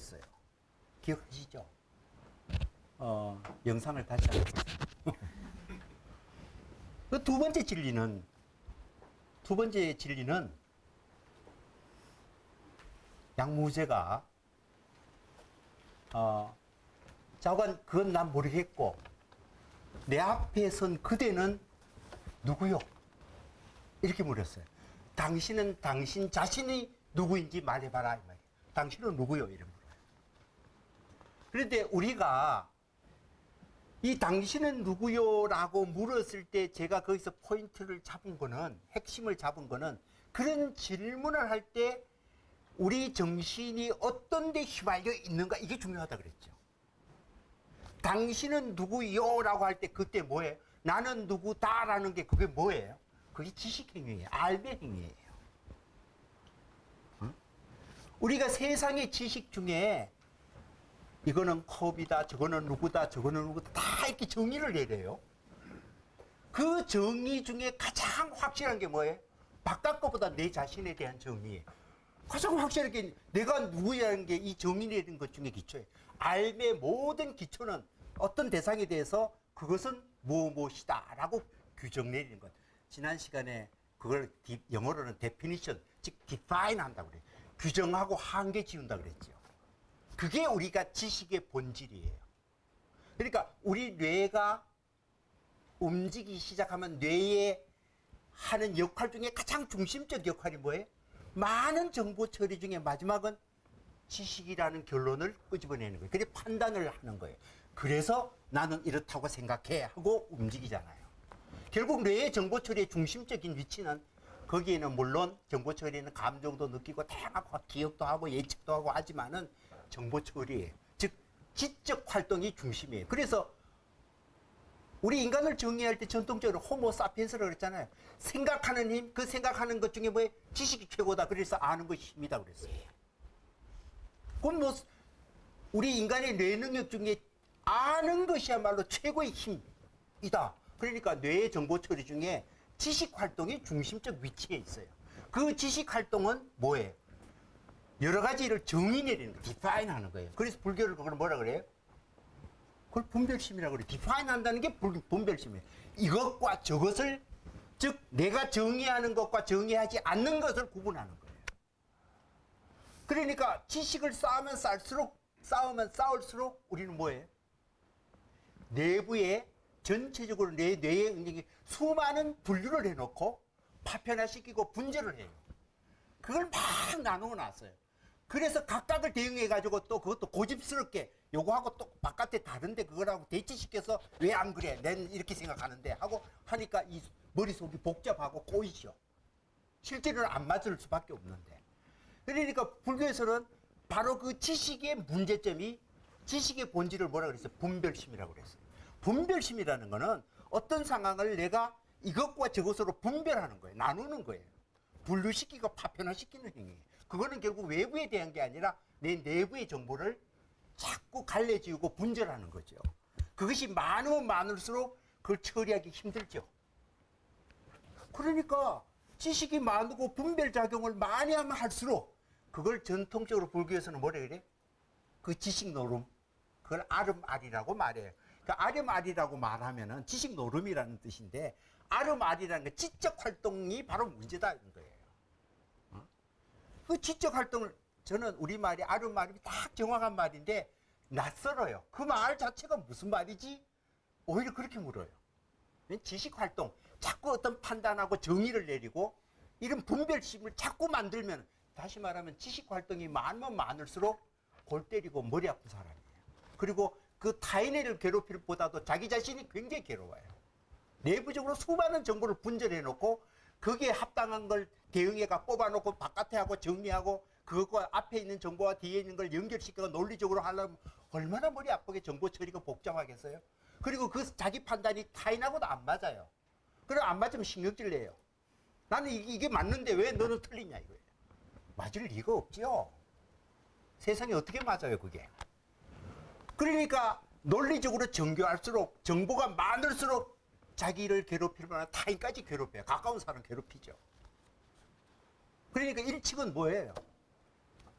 물었어요. 기억하시죠? 영상을 다시 한번 보세요. 그 두 번째 진리는 양무제가 자관 그건 난 모르겠고 내 앞에 선 그대는 누구요? 이렇게 물었어요. 당신은 당신 자신이 누구인지 말해봐라 이 말이에요. 당신은 누구요? 이런 물어요. 그런데 우리가 이 당신은 누구요? 라고 물었을 때 제가 거기서 포인트를 잡은 거는 핵심을 잡은 거는 그런 질문을 할 때 우리 정신이 어떤 데 휘말려 있는가 이게 중요하다 그랬죠. 당신은 누구요? 라고 할 때 그때 뭐예요? 나는 누구다 라는 게 그게 뭐예요? 그게 지식행위예요. 알배 행위예요. 응? 우리가 세상의 지식 중에 이거는 컵이다, 저거는 누구다, 저거는 누구다 다 이렇게 정의를 내려요. 그 정의 중에 가장 확실한 게 뭐예요? 바깥 것보다 내 자신에 대한 정의예요. 가장 확실하게 내가 누구냐는 게 이 정의 내린 것 중에 기초예요. 알의 모든 기초는 어떤 대상에 대해서 그것은 무엇이다 라고 규정 내리는 것. 지난 시간에 그걸 영어로는 definition, 즉 define 한다고 그래요. 규정하고 한계 지운다 그랬죠. 그게 우리가 지식의 본질이에요. 그러니까 우리 뇌가 움직이기 시작하면 뇌에 하는 역할 중에 가장 중심적 역할이 뭐예요? 많은 정보 처리 중에 마지막은 지식이라는 결론을 끄집어내는 거예요. 그래 판단을 하는 거예요. 그래서 나는 이렇다고 생각해 하고 움직이잖아요. 결국 뇌의 정보 처리의 중심적인 위치는 거기에는 물론 정보 처리는 감정도 느끼고 다양한 기억도 하고 예측도 하고 하지만은 정보 처리예요. 즉 지적 활동이 중심이에요. 그래서 우리 인간을 정의할 때 전통적으로 호모 사피엔스라고 그랬잖아요. 생각하는 힘, 그 생각하는 것 중에 뭐예요? 지식이 최고다. 그래서 아는 것이 힘이다 그랬어요. 그럼 뭐 우리 인간의 뇌 능력 중에 아는 것이야말로 최고의 힘이다. 그러니까 뇌의 정보 처리 중에 지식 활동이 중심적 위치에 있어요. 그 지식 활동은 뭐예요? 여러 가지를 정의 내리는 거예요. 디파인 하는 거예요. 그래서 불교를 그걸 뭐라 그래요? 그걸 분별심이라고 그래요. 디파인 한다는 게 분별심이에요. 이것과 저것을, 즉 내가 정의하는 것과 정의하지 않는 것을 구분하는 거예요. 그러니까 지식을 쌓으면 쌓을수록 우리는 뭐예요? 내부에 전체적으로 내 뇌의 응징이 수많은 분류를 해놓고 파편화시키고 분절을 해요. 그걸 막 나누어 놨어요. 그래서 각각을 대응해가지고 또 그것도 고집스럽게 요거하고 또 바깥에 다른데 그거라고 대치시켜서 왜 안 그래? 난 이렇게 생각하는데 하고 하니까 이 머릿속이 복잡하고 꼬이죠. 실제로는 안 맞을 수밖에 없는데. 그러니까 불교에서는 바로 그 지식의 문제점이 지식의 본질을 뭐라 그랬어요? 분별심이라고 그랬어요. 분별심이라는 거는 어떤 상황을 내가 이것과 저것으로 분별하는 거예요. 나누는 거예요. 분류시키고 파편화시키는 행위예요. 그거는 결국 외부에 대한 게 아니라 내 내부의 정보를 자꾸 갈래지우고 분절하는 거죠. 그것이 많으면 많을수록 그걸 처리하기 힘들죠. 그러니까 지식이 많고 분별작용을 많이 하면 할수록 그걸 전통적으로 불교에서는 뭐라 그래? 그 지식 노름. 그걸 아름아리라고 말해요. 그 아름아리라고 말하면은 지식 노름이라는 뜻인데 아름아리라는 게 지적 활동이 바로 문제다 이런 거예요. 그 지적 활동을 저는 우리말이 아름아리 딱 정확한 말인데 낯설어요. 그 말 자체가 무슨 말이지? 오히려 그렇게 물어요. 지식 활동, 자꾸 어떤 판단하고 정의를 내리고 이런 분별심을 자꾸 만들면 다시 말하면 지식 활동이 많으면 많을수록 골 때리고 머리 아픈 사람이에요. 그리고 그 타인을 괴롭힐 보다도 자기 자신이 굉장히 괴로워요. 내부적으로 수많은 정보를 분절해 놓고 거기에 합당한 걸 대응해가 뽑아놓고 바깥에 하고 정리하고 그것과 앞에 있는 정보와 뒤에 있는 걸 연결시켜서 논리적으로 하려면 얼마나 머리 아프게 정보 처리가 복잡하겠어요? 그리고 그 자기 판단이 타인하고도 안 맞아요. 그럼 안 맞으면 신경질 내요. 나는 이게 맞는데 왜 너는 틀리냐 이거예요. 맞을 리가 없죠. 세상에 어떻게 맞아요 그게. 그러니까 논리적으로 정교할수록 정보가 많을수록 자기를 괴롭힐 만한 타인까지 괴롭혀요. 가까운 사람 괴롭히죠. 그러니까 일칙은 뭐예요?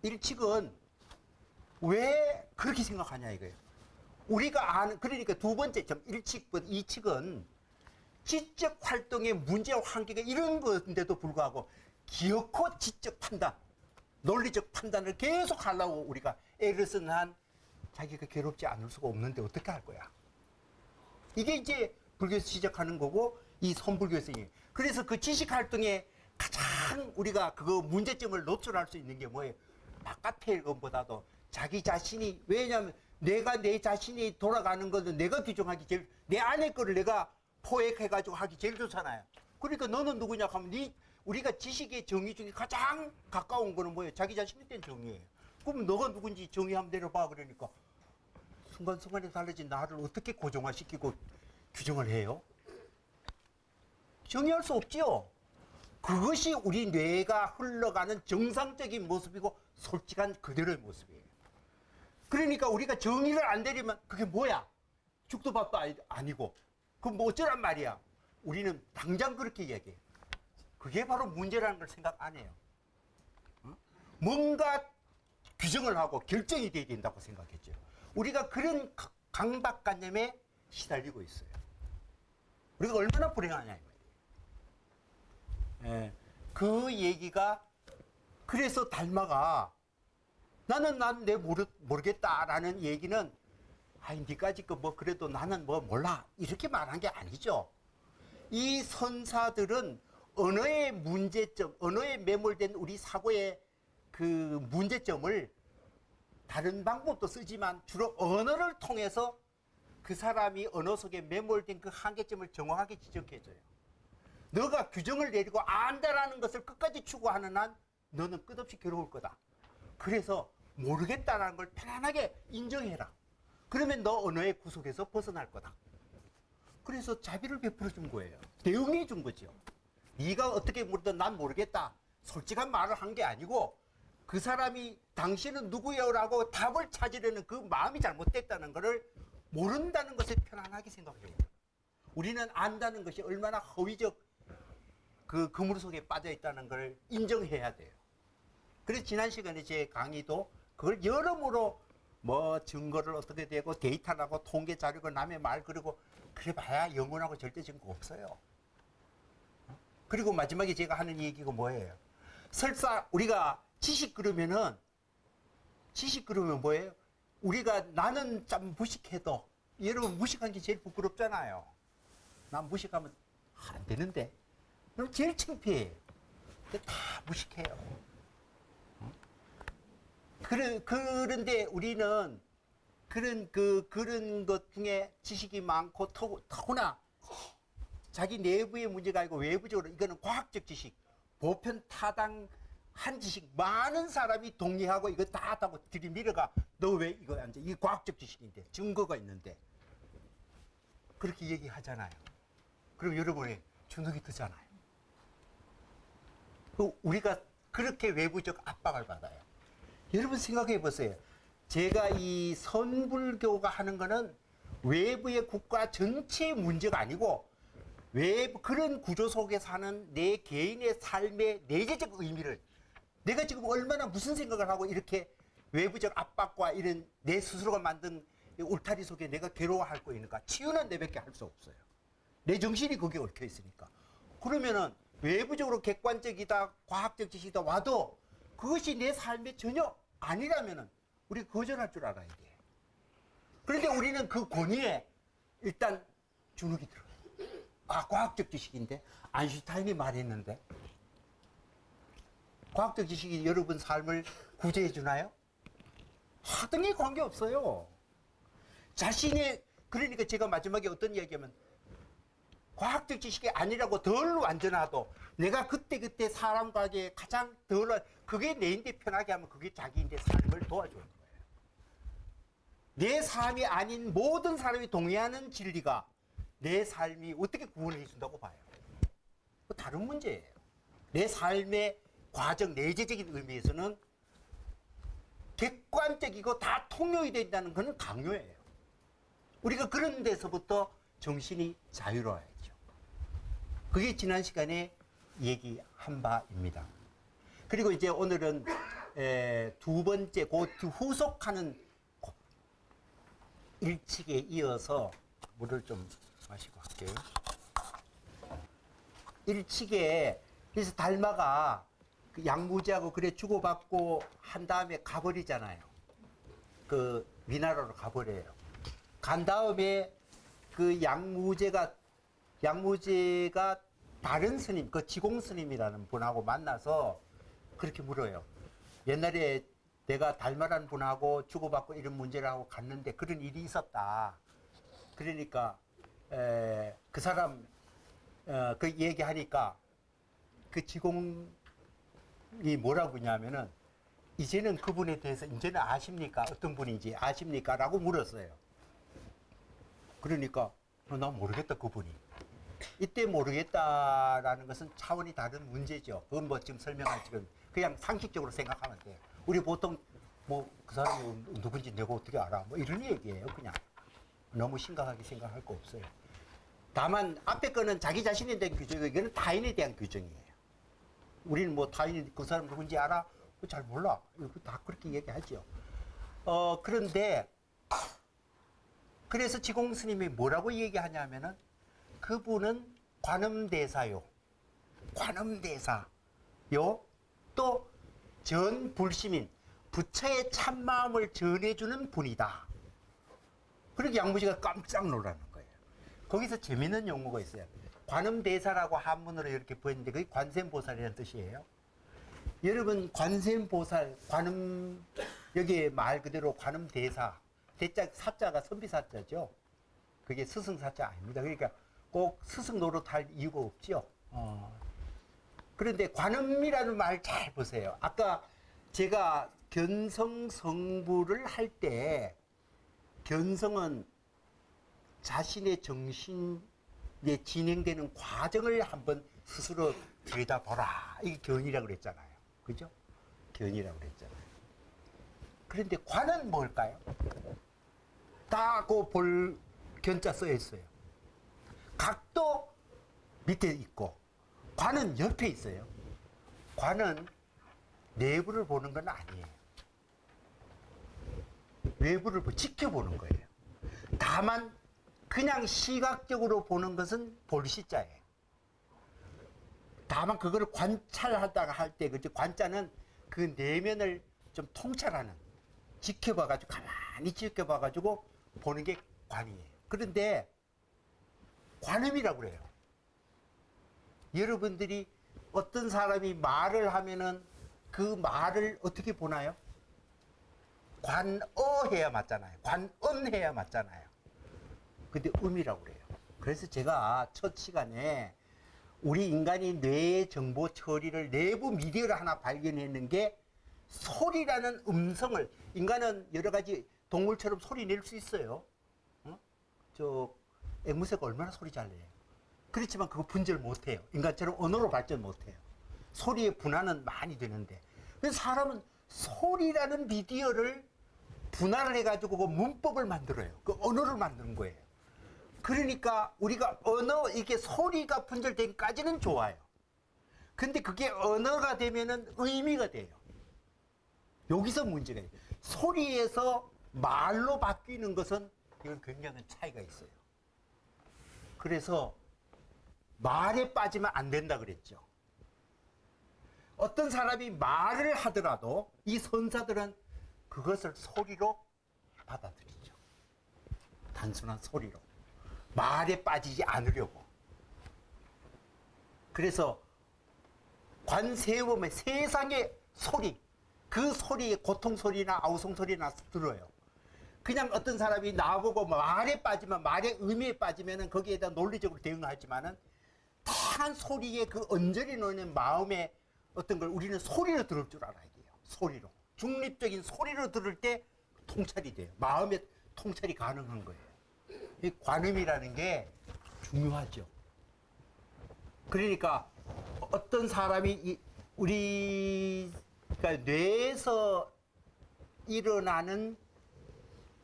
일칙은 왜 그렇게 생각하냐 이거예요. 우리가 아는, 그러니까 두 번째 점, 1칙부터 2칙은 지적 활동의 문제와 한계가 이런 건데도 불구하고 기어코 지적 판단, 논리적 판단을 계속 하려고 우리가 애를 쓰는 한 자기가 괴롭지 않을 수가 없는데 어떻게 할 거야? 이게 이제 불교에서 지적하는 거고 이 선불교에서. 그래서 그 지식 활동에 가장 우리가 그거 문제점을 노출할 수 있는 게 뭐예요? 바깥의 것보다도 자기 자신이, 왜냐하면 내가 내 자신이 돌아가는 것은 내가 규정하기 제일, 내 안에 거를 내가 포획해가지고 하기 제일 좋잖아요. 그러니까 너는 누구냐 하면 우리가 지식의 정의 중에 가장 가까운 거는 뭐예요? 자기 자신에 대한 정의예요. 그럼 너가 누군지 정의 한번 내려봐. 그러니까 순간순간에 달라진 나를 어떻게 고정화시키고 규정을 해요? 정의할 수 없지요. 그것이 우리 뇌가 흘러가는 정상적인 모습이고 솔직한 그대로의 모습이에요. 그러니까 우리가 정의를 안 내리면 그게 뭐야? 죽도 밥도 아니고 그럼 뭐 어쩌란 말이야? 우리는 당장 그렇게 이야기해요. 그게 바로 문제라는 걸 생각 안 해요. 뭔가 규정을 하고 결정이 돼야 된다고 생각했죠. 우리가 그런 강박관념에 시달리고 있어요. 우리가 얼마나 불행하냐 이 말이에요. 예, 그 얘기가, 그래서 달마가 나는 내 모르겠다라는 얘기는 아니 니까짓 거 뭐 그래도 나는 뭐 몰라 이렇게 말한 게 아니죠. 이 선사들은 언어의 문제점, 언어에 매몰된 우리 사고의 그 문제점을 다른 방법도 쓰지만 주로 언어를 통해서 그 사람이 언어 속에 매몰된 그 한계점을 정확하게 지적해줘요. 너가 규정을 내리고 안다라는 것을 끝까지 추구하는 한 너는 끝없이 괴로울 거다. 그래서 모르겠다라는 걸 편안하게 인정해라. 그러면 너 언어의 구속에서 벗어날 거다. 그래서 자비를 베풀어 준 거예요. 대응해 준 거죠. 네가 어떻게 모르든 난 모르겠다. 솔직한 말을 한 게 아니고 그 사람이 당신은 누구예요라고 답을 찾으려는 그 마음이 잘못됐다는 것을 모른다는 것을 편안하게 생각해요. 우리는 안다는 것이 얼마나 허위적 그 그물 속에 빠져 있다는 걸 인정해야 돼요. 그래서 지난 시간에 제 강의도 그걸 여러모로 뭐 증거를 어떻게 되고 데이터라고 통계 자료고 남의 말 그리고 그래 봐야 영원하고 절대 증거 없어요. 그리고 마지막에 제가 하는 얘기가 뭐예요? 설사 우리가 지식 그러면 뭐예요? 우리가 나는 참 무식해도, 여러분 무식한 게 제일 부끄럽잖아요. 난 무식하면 안 되는데. 그럼 제일 창피해요. 근데 다 무식해요. 그런데 우리는 그런 것 중에 지식이 많고 더구나 자기 내부의 문제가 아니고 외부적으로 이거는 과학적 지식, 보편 타당한 지식, 많은 사람이 동의하고 이거 다 하고 들이밀어가 너 왜 이거 안 돼? 이게 과학적 지식인데 증거가 있는데 그렇게 얘기하잖아요. 그럼 여러분이 주눅이 드잖아요. 우리가 그렇게 외부적 압박을 받아요. 여러분 생각해 보세요. 제가 이 선불교가 하는 거는 외부의 국가 전체의 문제가 아니고 외부 그런 구조 속에 사는 내 개인의 삶의 내재적 의미를, 내가 지금 얼마나 무슨 생각을 하고 이렇게 외부적 압박과 이런 내 스스로가 만든 울타리 속에 내가 괴로워할 거 있는가? 치유는 내밖에 할 수 없어요. 내 정신이 거기에 얽혀 있으니까. 그러면은 외부적으로 객관적이다, 과학적 지식이다 와도 그것이 내 삶에 전혀 아니라면은 우리 거절할 줄 알아야 돼. 그런데 우리는 그 권위에 일단 주눅이 들어요. 아, 과학적 지식인데? 아인슈타인이 말했는데? 과학적 지식이 여러분 삶을 구제해 주나요? 하등에 관계없어요. 자신의, 그러니까 제가 마지막에 어떤 이야기하면 과학적 지식이 아니라고 덜 완전하도 내가 그때 사람과의 가장 덜, 그게 내인데 편하게 하면 그게 자기인데 삶을 도와주는 거예요. 내 삶이 아닌 모든 사람이 동의하는 진리가 내 삶이 어떻게 구원해 준다고 봐요. 다른 문제예요. 내 삶의 과정, 내재적인 의미에서는 객관적이고 다 통용이 된다는 것은 강요예요. 우리가 그런 데서부터 정신이 자유로워야죠. 그게 지난 시간에 얘기한 바입니다. 그리고 이제 오늘은 두 번째 그 후속하는 일칙에 이어서 물을 좀 마시고 할게요. 일칙에 그래서 달마가 그 양무지하고 그래 주고받고 한 다음에 가버리잖아요. 그 위나라로 가버려요. 간 다음에 그 양무제가 다른 스님, 그 지공 스님이라는 분하고 만나서 그렇게 물어요. 옛날에 내가 달마라는 분하고 주고받고 이런 문제를 하고 갔는데 그런 일이 있었다. 그러니까 그 사람 그 얘기하니까 그 지공이 뭐라고 했냐면은 이제는 그분에 대해서 이제는 아십니까? 어떤 분인지 아십니까? 라고 물었어요. 그러니까 나 모르겠다 그분이. 이때 모르겠다라는 것은 차원이 다른 문제죠. 그건 뭐 지금 설명할 지금 그냥 상식적으로 생각하면 돼. 우리 보통 뭐 그 사람이 누군지 내가 어떻게 알아? 뭐 이런 얘기예요. 그냥 너무 심각하게 생각할 거 없어요. 다만 앞에 거는 자기 자신에 대한 규정이고 이거는 타인에 대한 규정이에요. 우리는 뭐 타인이 그 사람 누군지 알아? 잘 몰라. 이거 다 그렇게 얘기하죠. 그런데 그래서 지공 스님이 뭐라고 얘기하냐면은 그분은 관음대사요. 관음대사요. 또 전불시민, 부처의 참마음을 전해주는 분이다. 그렇게 양무지가 깜짝 놀라는 거예요. 거기서 재밌는 용어가 있어요. 관음대사라고 한문으로 이렇게 보였는데 그게 관세음보살이라는 뜻이에요. 여러분 관세음보살, 관음 여기 말 그대로 관음대사, 대자 사자가 선비사자죠. 그게 스승사자 아닙니다. 그러니까 꼭 스승 노릇할 이유가 없죠. 그런데 관음이라는 말 잘 보세요. 아까 제가 견성성부를 할 때 견성은 자신의 정신에 진행되는 과정을 한번 스스로 들여다보라. 이게 견이라고 그랬잖아요. 그죠? 견이라고 그랬잖아요. 그런데 관은 뭘까요? 다 그 볼 견자 써 있어요. 각도 밑에 있고 관은 옆에 있어요. 관은 내부를 보는 건 아니에요. 외부를 지켜보는 거예요. 다만 그냥 시각적으로 보는 것은 볼시자예요. 다만 그걸 관찰하다가 할 때 그죠? 관자는 그 내면을 좀 통찰하는, 지켜봐가지고 가만히 지켜봐가지고 보는 게 관이에요. 그런데 관음이라고 그래요. 여러분들이 어떤 사람이 말을 하면은 그 말을 어떻게 보나요? 관어해야 맞잖아요. 관언해야 맞잖아요. 근데 음이라고 그래요. 그래서 제가 첫 시간에 우리 인간이 뇌의 정보 처리를 내부 미디어를 하나 발견했는 게 소리라는 음성을, 인간은 여러 가지 동물처럼 소리 낼 수 있어요. 저 앵무새가 얼마나 소리 잘 내요. 그렇지만 그거 분절 못해요. 인간처럼 언어로 발전 못해요. 소리의 분할은 많이 되는데, 그래서 사람은 소리라는 미디어를 분할을 해가지고 그 문법을 만들어요. 그 언어를 만드는 거예요. 그러니까 우리가 언어, 이게 소리가 분절되기까지는 좋아요. 근데 그게 언어가 되면은 의미가 돼요. 여기서 문제가 있어요. 소리에서 말로 바뀌는 것은 이건 굉장한 차이가 있어요. 그래서 말에 빠지면 안 된다 그랬죠. 어떤 사람이 말을 하더라도 이 선사들은 그것을 소리로 받아들이죠. 단순한 소리로. 말에 빠지지 않으려고. 그래서 관세음의 세상의 소리, 그 소리에 고통 소리나 아우성 소리나 들어요. 그냥 어떤 사람이 나보고 말에 빠지면, 말의 의미에 빠지면은 거기에 대한 논리적으로 대응하지만은 다양한 소리에 그 언저리 놓는 마음의 어떤 걸 우리는 소리로 들을 줄 알아야 돼요. 소리로. 중립적인 소리로 들을 때 통찰이 돼요. 마음의 통찰이 가능한 거예요. 이 관음이라는 게 중요하죠. 그러니까 어떤 사람이 우리가 뇌에서 일어나는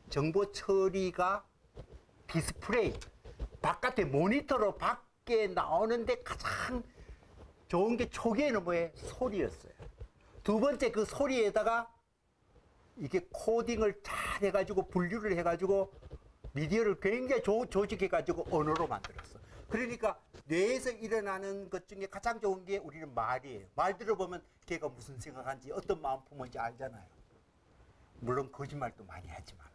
정보 처리가 디스플레이, 바깥에 모니터로 밖에 나오는데 가장 좋은 게 초기에는 뭐예요? 소리였어요. 두 번째 그 소리에다가 이게 코딩을 잘 해가지고 분류를 해가지고 미디어를 굉장히 조직해가지고 언어로 만들었어. 그러니까 뇌에서 일어나는 것 중에 가장 좋은 게 우리는 말이에요. 말 들어보면 걔가 무슨 생각하는지 어떤 마음 품은지 알잖아요. 물론 거짓말도 많이 하지만.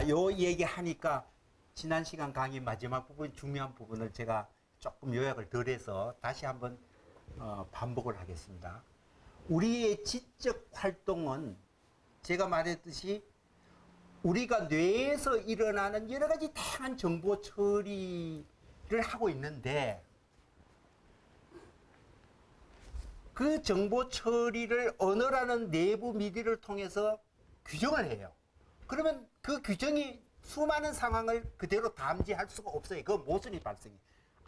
요 얘기 하니까 지난 시간 강의 마지막 부분 중요한 부분을 제가 조금 요약을 덜 해서 다시 한번 반복을 하겠습니다. 우리의 지적 활동은 제가 말했듯이 우리가 뇌에서 일어나는 여러 가지 다양한 정보 처리를 하고 있는데 그 정보 처리를 언어라는 내부 미디어를 통해서 규정을 해요. 그러면 그 규정이 수많은 상황을 그대로 담지할 수가 없어요. 그 모순이 발생이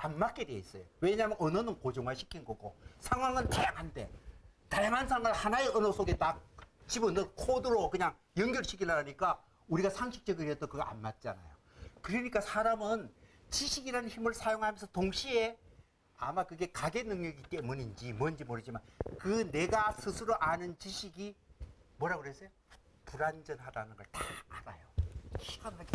안 맞게 돼 있어요. 왜냐하면 언어는 고정화시킨 거고 상황은 다양한데 다양한 상황을 하나의 언어 속에 딱 집어넣어 코드로 그냥 연결시키려니까 우리가 상식적으로 해도 그거 안 맞잖아요. 그러니까 사람은 지식이라는 힘을 사용하면서 동시에 아마 그게 가계 능력이기 때문인지 뭔지 모르지만 그 내가 스스로 아는 지식이 뭐라고 그랬어요? 불완전하다는 걸 다 알아요. 희한하게.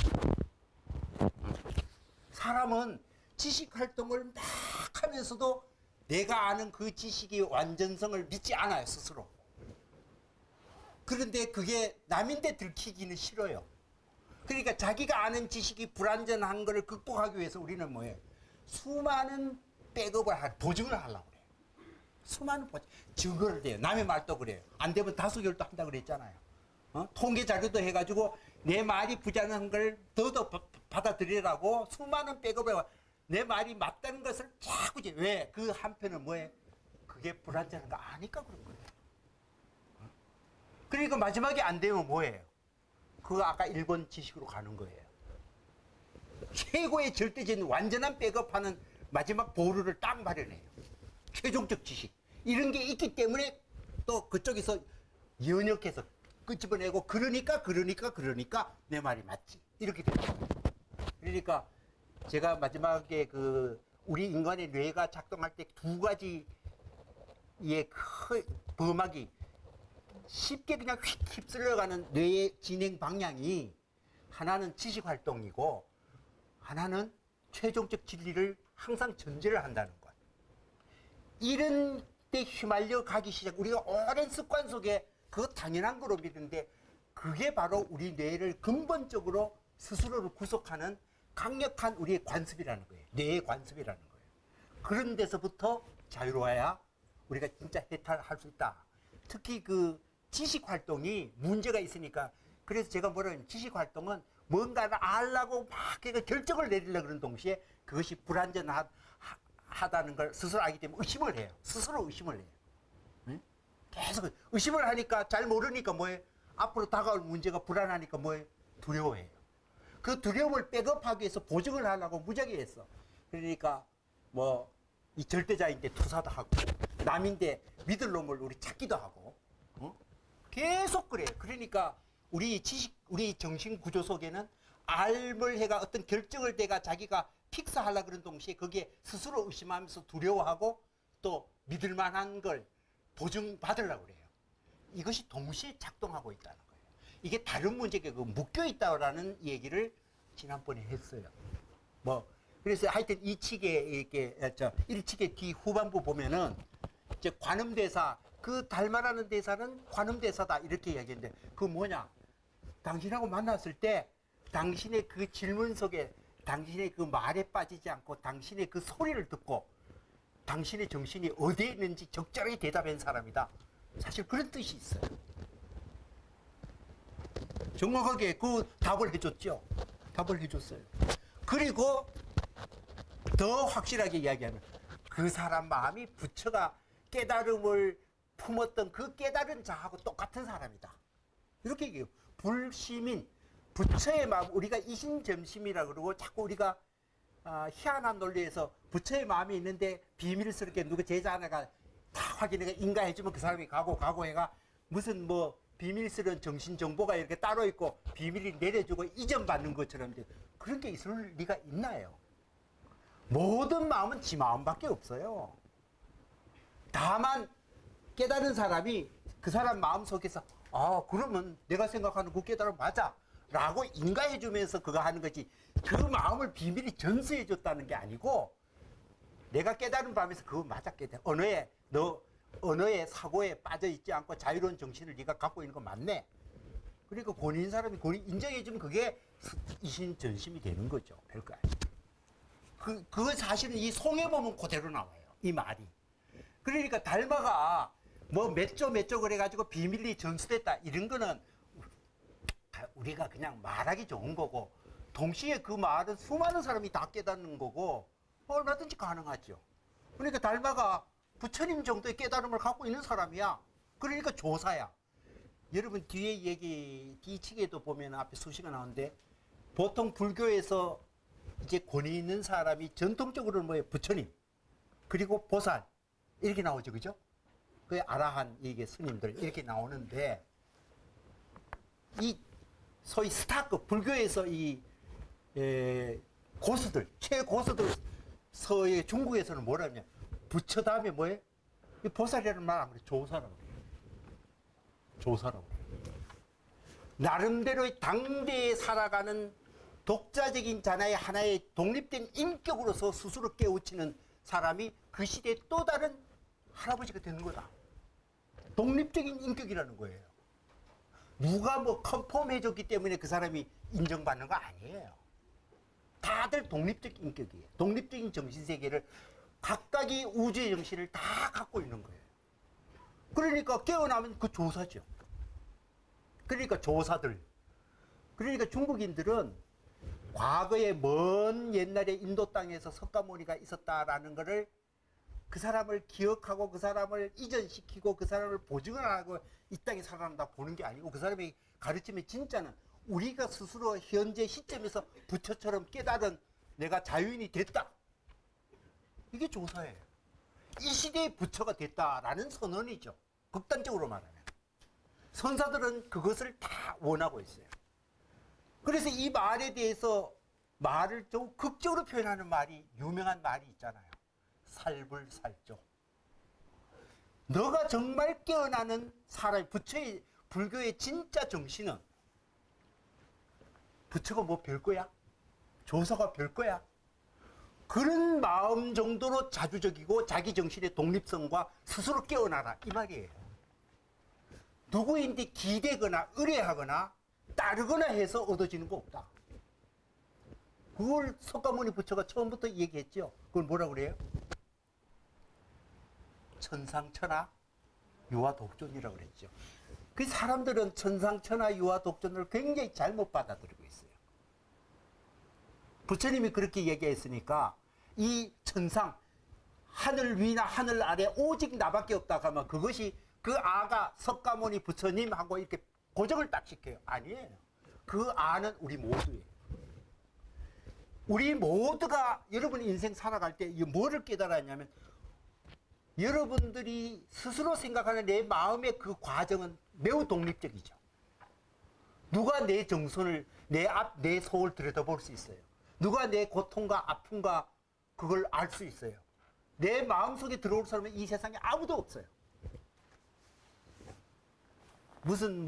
사람은 지식 활동을 막 하면서도 내가 아는 그 지식의 완전성을 믿지 않아요, 스스로. 그런데 그게 남인데 들키기는 싫어요. 그러니까 자기가 아는 지식이 불완전한 것을 극복하기 위해서 우리는 뭐예요? 수많은 백업을 보증을 하려고 그래요. 수많은 증거를 대요. 남의 말도 그래요. 안 되면 다수결도 한다고 그랬잖아요. 통계 자료도 해가지고 내 말이 부자는 걸 더 받아들이라고 수많은 백업을 내 말이 맞다는 것을 자꾸 왜? 그 한편은 뭐예요? 그게 불완전한 거 아니까 그런 거예요. 그러니까 마지막에 안 되면 뭐예요? 그거 아까 1번 지식으로 가는 거예요. 최고의 절대적인 완전한 백업하는 마지막 보루를 딱 마련해요. 최종적 지식. 이런 게 있기 때문에 또 그쪽에서 연역해서 끄집어내고 그러니까 내 말이 맞지. 이렇게 됩니다. 그러니까 제가 마지막에 우리 인간의 뇌가 작동할 때 두 가지의 범학이 쉽게 그냥 휙 휩쓸려가는 뇌의 진행 방향이 하나는 지식 활동이고 하나는 최종적 진리를 항상 전제를 한다는 것. 이런 데 휘말려 가기 시작. 우리가 오랜 습관 속에 그거 당연한 거로 믿는데 그게 바로 우리 뇌를 근본적으로 스스로를 구속하는 강력한 우리의 관습이라는 거예요. 뇌의 관습이라는 거예요. 그런 데서부터 자유로워야 우리가 진짜 해탈할 수 있다. 특히 그 지식 활동이 문제가 있으니까 그래서 제가 뭐라면 지식 활동은 뭔가를 알라고 막 결정을 내리려고 그러는 동시에 그것이 불완전하다는 걸 스스로 알기 때문에 의심을 해요. 스스로 의심을 해요. 응? 계속 의심을 하니까 잘 모르니까 뭐예요? 앞으로 다가올 문제가 불안하니까 뭐예요? 두려워해요. 그 두려움을 백업하기 위해서 보증을 하려고 무지하게 했어. 그러니까 뭐 이 절대자인데 투사도 하고 남인데 믿을 놈을 우리 찾기도 하고 계속 그래요. 그러니까 우리 지식, 우리 정신 구조 속에는 알을 해가 어떤 결정을 내가 자기가 픽스하려고 그런 동시에 거기에 스스로 의심하면서 두려워하고 또 믿을 만한 걸 보증받으려고 그래요. 이것이 동시에 작동하고 있다는 거예요. 이게 다른 문제가 묶여 있다라는 얘기를 지난번에 했어요. 그래서 하여튼 이 책에 이렇게 1책의 뒤 후반부 보면은 이제 관음대사, 그 닮아라는 대사는 관음대사다 이렇게 이야기했는데 그 뭐냐? 당신하고 만났을 때 당신의 그 질문 속에 당신의 그 말에 빠지지 않고 당신의 그 소리를 듣고 당신의 정신이 어디에 있는지 적절하게 대답한 사람이다. 사실 그런 뜻이 있어요. 정확하게 그 답을 해줬죠. 답을 해줬어요. 그리고 더 확실하게 이야기하면 그 사람 마음이 부처가 깨달음을 품었던 그 깨달은 자하고 똑같은 사람이다. 이렇게 얘기해요. 불시민, 부처의 마음, 우리가 이신점심이라 그러고 자꾸 우리가 희한한 논리에서 부처의 마음이 있는데 비밀스럽게 누구 제자 하나가 다 확인해가 인가해주면 그 사람이 가고 해가 무슨 비밀스러운 정신 정보가 이렇게 따로 있고 비밀이 내려주고 이전받는 것처럼 그런 게 있을 리가 있나요? 모든 마음은 지 마음밖에 없어요. 다만 깨달은 사람이 그 사람 마음속에서 아 그러면 내가 생각하는 그 깨달음 맞아 라고 인가해 주면서 그거 하는 거지, 그 마음을 비밀히 전수해 줬다는 게 아니고 내가 깨달은 밤에서 그거 맞아 깨달아. 언어의 사고에 빠져 있지 않고 자유로운 정신을 네가 갖고 있는 거 맞네. 그러니까 권위인 사람이 권위 인정해주면 그게 이신전심이 되는 거죠. 별거 아니에요. 그 사실은 이 송에 보면 그대로 나와요. 이 말이. 그러니까 달마가 뭐 몇 조 그래가지고 비밀리 전수됐다 이런 거는 우리가 그냥 말하기 좋은 거고, 동시에 그 말은 수많은 사람이 다 깨닫는 거고 얼마든지 가능하죠. 그러니까 달마가 부처님 정도의 깨달음을 갖고 있는 사람이야. 그러니까 조사야. 여러분 뒤에 얘기 뒤치기에도 보면 앞에 수시가 나오는데, 보통 불교에서 이제 권위 있는 사람이 전통적으로는 뭐예요? 부처님 그리고 보살 이렇게 나오죠, 그죠? 그 아라한 이게 스님들 이렇게 나오는데, 이 소위 스타급 불교에서 이 고수들 최고수들 서의 중국에서는 뭐라냐, 부처 다음에 뭐예요? 이 보살이라는 말 안 그래, 조사라고 그래요. 조사라고 그래요. 나름대로 당대에 살아가는 독자적인 자나의 하나의 독립된 인격으로서 스스로 깨우치는 사람이 그 시대의 또 다른 할아버지가 되는 거다. 독립적인 인격이라는 거예요. 누가 뭐 컨펌해줬기 때문에 그 사람이 인정받는 거 아니에요. 다들 독립적 인격이에요. 독립적인 정신세계를 각각이 우주의 정신을 다 갖고 있는 거예요. 그러니까 깨어나면 그 조사죠. 그러니까 조사들. 그러니까 중국인들은 과거에 먼 옛날에 인도 땅에서 석가모니가 있었다라는 거를 그 사람을 기억하고 그 사람을 이전시키고 그 사람을 보증을 하고 이 땅에 살아난다 보는 게 아니고, 그 사람의 가르침의 진짜는 우리가 스스로 현재 시점에서 부처처럼 깨달은 내가 자유인이 됐다. 이게 조사예요. 이 시대의 부처가 됐다라는 선언이죠. 극단적으로 말하면. 선사들은 그것을 다 원하고 있어요. 그래서 이 말에 대해서 말을 좀 극적으로 표현하는 말이, 유명한 말이 있잖아요. 살불살조. 너가 정말 깨어나는 사람, 부처의, 불교의 진짜 정신은 부처가 뭐 별거야? 조사가 별거야? 그런 마음 정도로 자주적이고 자기 정신의 독립성과 스스로 깨어나라 이 말이에요. 누구인데 기대거나 의뢰하거나 따르거나 해서 얻어지는 거 없다. 그걸 석가모니 부처가 처음부터 얘기했죠. 그걸 뭐라 그래요? 천상천하 유화독존이라고 그랬죠. 그 사람들은 천상천하 유화독존을 굉장히 잘못 받아들이고 있어요. 부처님이 그렇게 얘기했으니까 이 천상, 하늘 위나 하늘 아래 오직 나밖에 없다 하면 그것이 그 아가 석가모니 부처님하고 이렇게 고정을 딱 시켜요. 아니에요. 그 아는 우리 모두예요. 우리 모두가 여러분 인생 살아갈 때 뭐를 깨달았냐면, 여러분들이 스스로 생각하는 내 마음의 그 과정은 매우 독립적이죠. 누가 내 정선을, 내 속을 들여다볼 수 있어요. 누가 내 고통과 아픔과 그걸 알 수 있어요. 내 마음속에 들어올 사람은 이 세상에 아무도 없어요. 무슨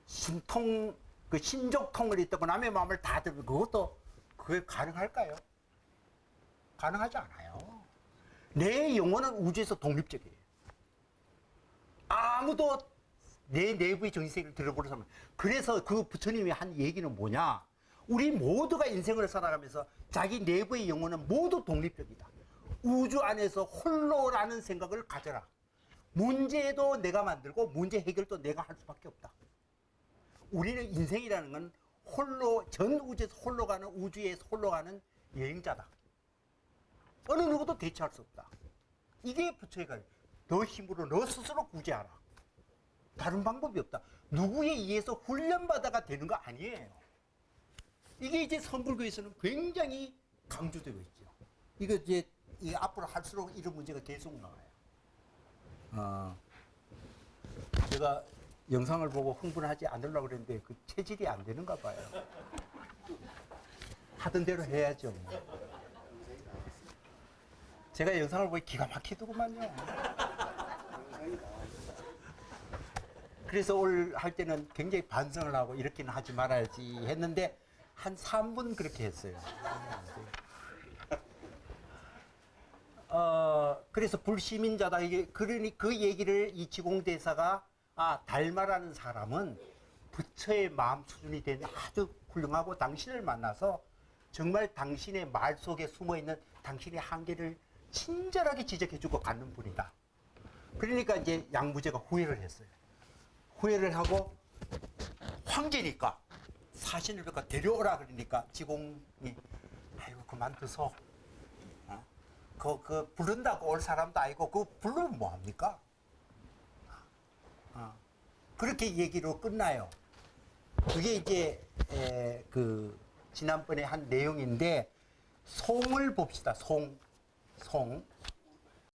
신통, 그 신족통을 있다고 남의 마음을 다 들으면 그게 가능할까요? 가능하지 않아요. 내 영혼은 우주에서 독립적이에요. 아무도 내 내부의 정신세계를 들어보는 사람. 그래서 그 부처님이 한 얘기는 뭐냐? 우리 모두가 인생을 살아가면서 자기 내부의 영혼은 모두 독립적이다. 우주 안에서 홀로라는 생각을 가져라. 문제도 내가 만들고 문제 해결도 내가 할 수밖에 없다. 우리는 인생이라는 건 홀로, 전 우주에서 홀로 가는, 우주에서 홀로 가는 여행자다. 어느 누구도 대체할 수 없다. 이게 부처의 가르침. 너 힘으로 너 스스로 구제하라. 다른 방법이 없다. 누구에 의해서 훈련받아가 되는 거 아니에요. 이게 이제 선불교에서는 굉장히 강조되고 있죠. 이거 이제 앞으로 할수록 이런 문제가 계속 나와요. 제가 영상을 보고 흥분하지 않으려고 그랬는데 그 체질이 안 되는가 봐요. 하던 대로 해야죠. 제가 영상을 보니 기가 막히더구만요. 그래서 올 할 때는 굉장히 반성을 하고 이렇게는 하지 말아야지 했는데 한 3분 그렇게 했어요. 그래서 불시민자다. 그러니 그 얘기를 이 지공대사가 달마라는 사람은 부처의 마음 수준이 된 아주 훌륭하고 당신을 만나서 정말 당신의 말 속에 숨어 있는 당신의 한계를 친절하게 지적해주고 가는 분이다. 그러니까 이제 양무제가 후회를 했어요. 후회를 하고 황제니까 사신을 데려오라 그러니까 지공이 아이고 그만두소. 그 부른다고 올 사람도 아니고 그 부르면 뭐합니까? 그렇게 얘기로 끝나요. 그게 이제 그 지난번에 한 내용인데 송을 봅시다. 송.